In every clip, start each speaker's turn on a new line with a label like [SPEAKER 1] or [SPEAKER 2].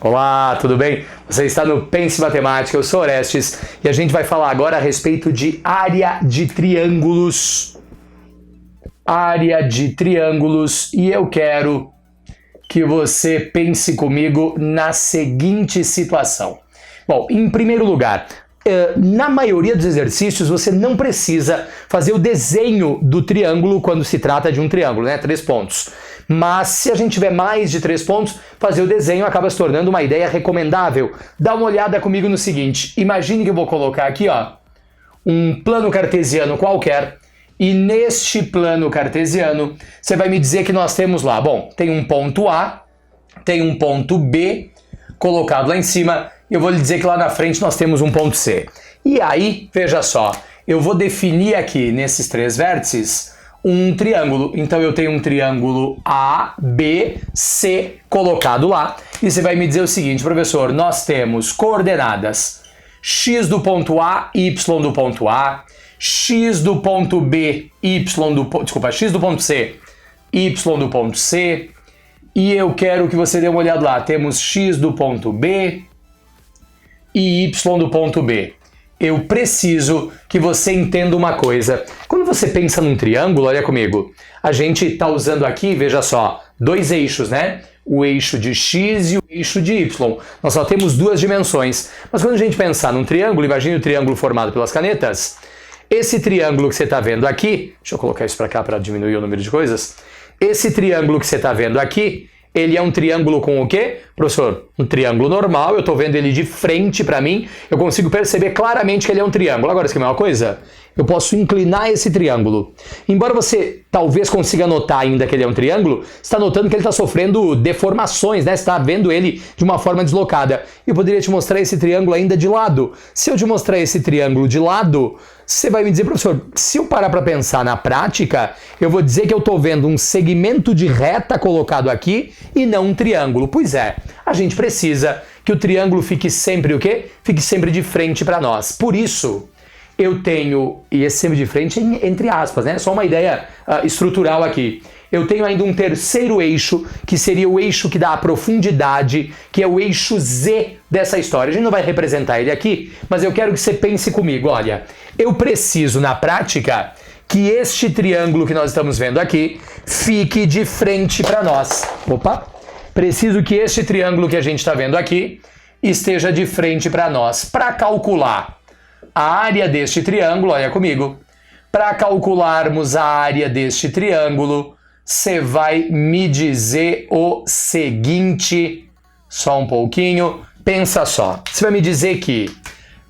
[SPEAKER 1] Olá, tudo bem? Você está no Pense Matemática, eu sou Orestes e a gente vai falar agora a respeito de área de triângulos. Área de triângulos, e eu quero que você pense comigo na seguinte situação. Bom, em primeiro lugar, na maioria dos exercícios você não precisa fazer o desenho do triângulo quando se trata de um triângulo, né? 3 pontos. Mas se a gente tiver mais de 3 pontos, fazer o desenho acaba se tornando uma ideia recomendável. Dá uma olhada comigo no seguinte, imagine que eu vou colocar aqui, ó, um plano cartesiano qualquer, e neste plano cartesiano você vai me dizer que nós temos lá, bom, tem um ponto A, tem um ponto B colocado lá em cima, e eu vou lhe dizer que lá na frente nós temos um ponto C. E aí, veja só, eu vou definir aqui nesses 3 vértices um triângulo. Então eu tenho um triângulo A, B, C colocado lá. E você vai me dizer o seguinte, professor, nós temos coordenadas x do ponto A, y do ponto A, x do ponto B, x do ponto C, y do ponto C. E eu quero que você dê uma olhada lá. Temos x do ponto B e y do ponto B. Eu preciso que você entenda uma coisa. Quando você pensa num triângulo, olha comigo, a gente está usando aqui, veja só, 2 eixos, né? O eixo de x e o eixo de y. Nós só temos 2 dimensões. Mas quando a gente pensar num triângulo, imagine o triângulo formado pelas canetas. Esse triângulo que você está vendo aqui, deixa eu colocar isso para cá para diminuir o número de coisas. Esse triângulo que você está vendo aqui, ele é um triângulo com o quê? Professor, um triângulo normal, eu estou vendo ele de frente para mim, eu consigo perceber claramente que ele é um triângulo. Agora, isso aqui é uma coisa? Eu posso inclinar esse triângulo. Embora você talvez consiga notar ainda que ele é um triângulo, você está notando que ele está sofrendo deformações, né? Você está vendo ele de uma forma deslocada. Eu poderia te mostrar esse triângulo ainda de lado. Se eu te mostrar esse triângulo de lado, você vai me dizer, professor, se eu parar para pensar na prática, eu vou dizer que eu estou vendo um segmento de reta colocado aqui e não um triângulo. Pois é, a gente precisa que o triângulo fique sempre o quê? Fique sempre de frente para nós. Por isso, eu tenho, e esse sempre de frente entre aspas, né? Só uma ideia estrutural aqui. Eu tenho ainda um terceiro eixo, que seria o eixo que dá a profundidade, que é o eixo Z dessa história. A gente não vai representar ele aqui, mas eu quero que você pense comigo. Olha, eu preciso, na prática, que este triângulo que nós estamos vendo aqui fique de frente para nós. Opa! Preciso que este triângulo que a gente está vendo aqui esteja de frente para nós. Para calcular a área deste triângulo, olha comigo, para calcularmos a área deste triângulo, você vai me dizer o seguinte, só um pouquinho, pensa só. Você vai me dizer que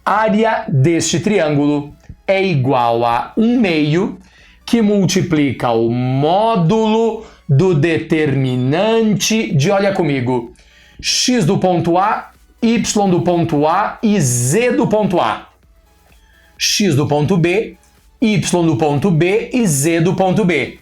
[SPEAKER 1] a área deste triângulo é igual a 1/2 que multiplica o módulo do determinante de, olha comigo, x do ponto A, y do ponto A e z do ponto A. X do ponto B, y do ponto B e z do ponto B.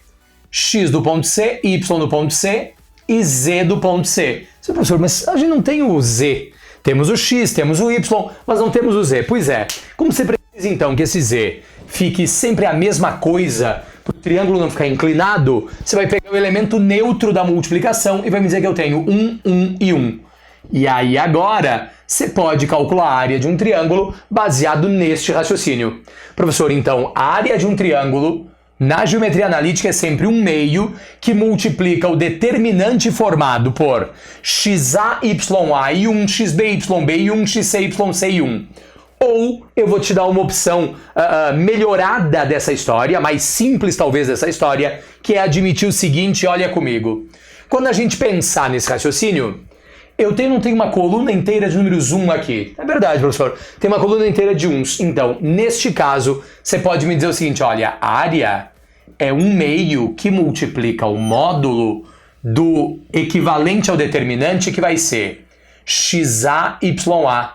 [SPEAKER 1] X do ponto C, y do ponto C e z do ponto C. Seu professor, mas a gente não tem o z. Temos o x, temos o y, mas não temos o z. Pois é, como você precisa então que esse z fique sempre a mesma coisa, para o triângulo não ficar inclinado, você vai pegar o elemento neutro da multiplicação e vai me dizer que eu tenho 1, 1 e 1. E aí agora você pode calcular a área de um triângulo baseado neste raciocínio. Professor, então a área de um triângulo na geometria analítica é sempre 1/2 que multiplica o determinante formado por xa, ya e 1 xb, yb e 1 xc, yc e 1. Ou eu vou te dar uma opção melhorada dessa história, mais simples talvez dessa história, que é admitir o seguinte, olha comigo. Quando a gente pensar nesse raciocínio, eu não tenho uma coluna inteira de números 1 aqui. É verdade, professor. Tem uma coluna inteira de 1s. Então, neste caso, você pode me dizer o seguinte, olha, a área é 1/2 que multiplica o módulo do equivalente ao determinante, que vai ser xa, ya,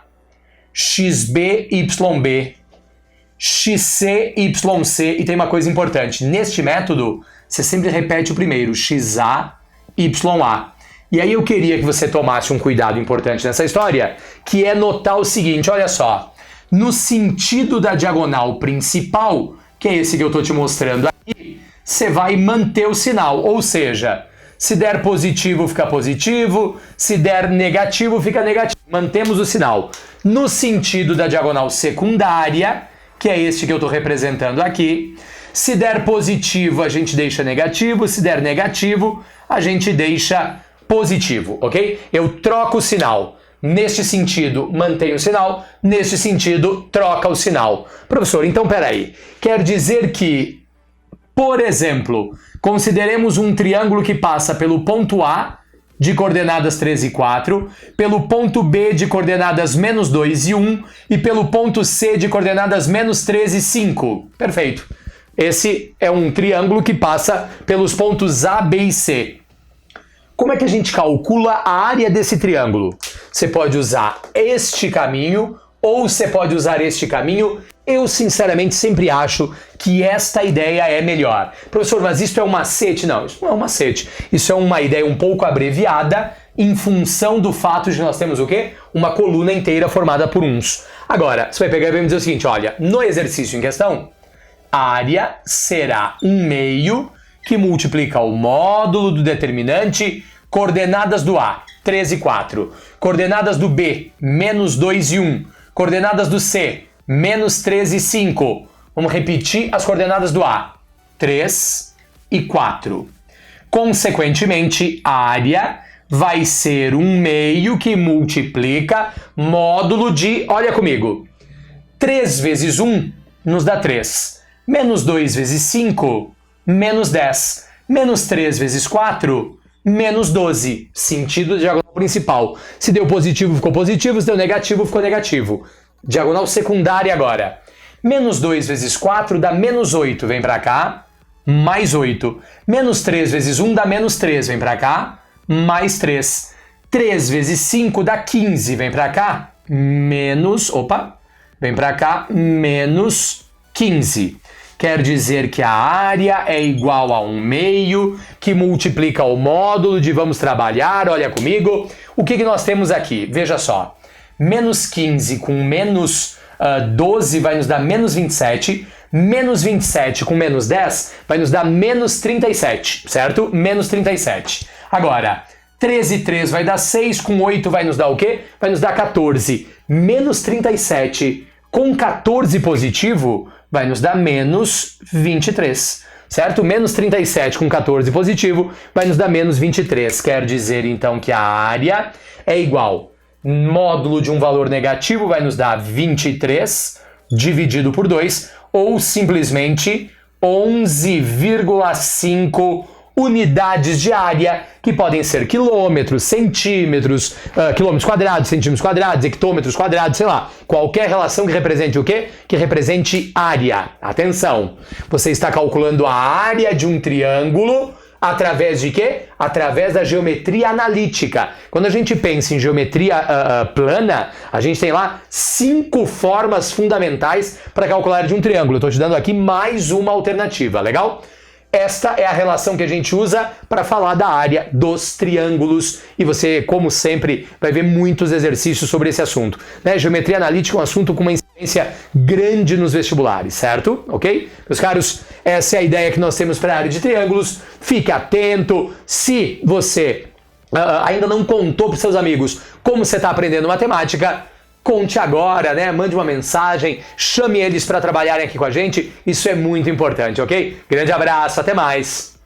[SPEAKER 1] xb, yb, xc, yc. E tem uma coisa importante. Neste método, você sempre repete o primeiro, xa, ya. E aí eu queria que você tomasse um cuidado importante nessa história, que é notar o seguinte, olha só, no sentido da diagonal principal, que é esse que eu estou te mostrando aqui, você vai manter o sinal, ou seja, Se der positivo, fica positivo. Se der negativo, fica negativo. Mantemos o sinal. No sentido da diagonal secundária, que é este que eu estou representando aqui, se der positivo, a gente deixa negativo. Se der negativo, a gente deixa positivo, ok? Eu troco o sinal. Neste sentido, mantém o sinal. Neste sentido, troca o sinal. Professor, então peraí. Quer dizer que, por exemplo, consideremos um triângulo que passa pelo ponto A, de coordenadas 3 e 4, pelo ponto B de coordenadas menos 2 e 1 e pelo ponto C de coordenadas menos 3 e 5. Perfeito. Esse é um triângulo que passa pelos pontos A, B e C. Como é que a gente calcula a área desse triângulo? Você pode usar este caminho ou você pode usar este caminho. Eu, sinceramente, sempre acho que esta ideia é melhor. Professor, mas isso é um macete? Não, isso não é um macete. Isso é uma ideia um pouco abreviada em função do fato de que nós temos o quê? Uma coluna inteira formada por uns. Agora, você vai pegar e vai me dizer o seguinte, olha, no exercício em questão, a área será um meio que multiplica o módulo do determinante, coordenadas do A, 3 e 4, coordenadas do B, menos 2 e 1, coordenadas do C, menos 3 e 5. Vamos repetir as coordenadas do A, 3 e 4. Consequentemente, a área vai ser um meio que multiplica módulo de, olha comigo, 3 vezes 1 nos dá 3, menos 2 vezes 5, menos 10, menos 3 vezes 4, menos 12. Sentido da diagonal principal. Se deu positivo, ficou positivo. Se deu negativo, ficou negativo. Diagonal secundária agora. Menos 2 vezes 4 dá menos 8. Vem pra cá. Mais 8. Menos 3 vezes 1 dá menos 3. Vem pra cá. Mais 3. 3 vezes 5 dá 15. Vem pra cá. Menos... Opa! Vem pra cá. Menos 15. Quer dizer que a área é igual a um meio que multiplica o módulo de vamos trabalhar, olha comigo. O que nós temos aqui? Veja só, menos 15 com menos 12 vai nos dar menos 27, menos 27 com menos 10 vai nos dar menos 37, certo? Menos 37. Agora, 13 e 3 vai dar 6, com 8 vai nos dar o quê? Vai nos dar 14. Menos 37 com 14 positivo vai nos dar menos 23, certo? Menos 37 com 14 positivo vai nos dar menos 23. Quer dizer, então, que a área é igual. Módulo de um valor negativo vai nos dar 23 dividido por 2, ou simplesmente 11,5 unidades de área, que podem ser quilômetros, centímetros, quilômetros quadrados, centímetros quadrados, hectômetros quadrados, sei lá. Qualquer relação que represente o quê? Que represente área. Atenção! Você está calculando a área de um triângulo através de quê? Através da geometria analítica. Quando a gente pensa em geometria plana, a gente tem lá 5 formas fundamentais para calcular de um triângulo. Estou te dando aqui mais uma alternativa, legal? Esta é a relação que a gente usa para falar da área dos triângulos e você, como sempre, vai ver muitos exercícios sobre esse assunto. Né? Geometria analítica é um assunto com uma incidência grande nos vestibulares, certo? Ok? Meus caros, essa é a ideia que nós temos para a área de triângulos. Fique atento. Se você ainda não contou para os seus amigos como você está aprendendo matemática, conte agora, né? Mande uma mensagem, chame eles para trabalharem aqui com a gente. Isso é muito importante, ok? Grande abraço, até mais!